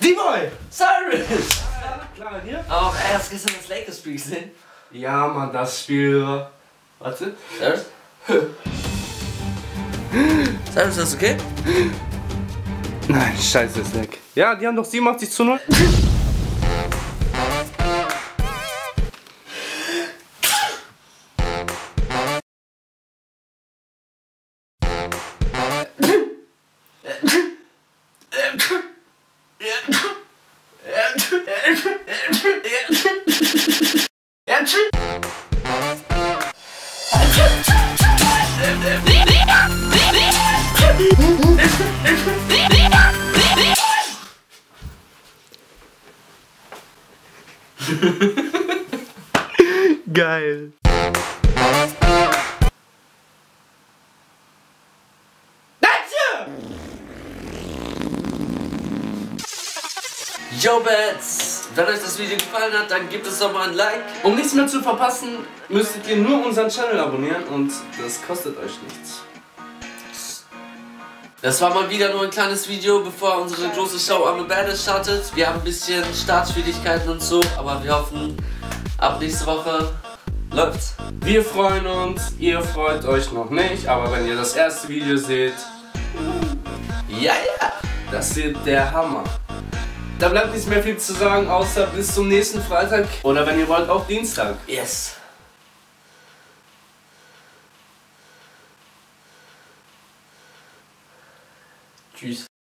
D-Boy! Cyrus! Klar, hier? Auch erst gestern das Lakers-Spiel gesehen. Ja, Mann, das Spiel. Warte. Cyrus? Cyrus, ist das okay? Nein, scheiße, ist weg. Ja, die haben doch 87:0. Geil. Yo, Bats! Wenn euch das Video gefallen hat, dann gebt es doch mal ein Like. Um nichts mehr zu verpassen, müsstet ihr nur unseren Channel abonnieren und das kostet euch nichts. Das war mal wieder nur ein kleines Video, bevor unsere große Show am Badass startet. Wir haben ein bisschen Startschwierigkeiten und so, aber wir hoffen, ab nächste Woche läuft's. Wir freuen uns, ihr freut euch noch nicht, aber wenn ihr das erste Video seht, Ja, ja! das wird der Hammer. Da bleibt nicht mehr viel zu sagen, außer bis zum nächsten Freitag oder wenn ihr wollt auch Dienstag. Yes! Tschüss.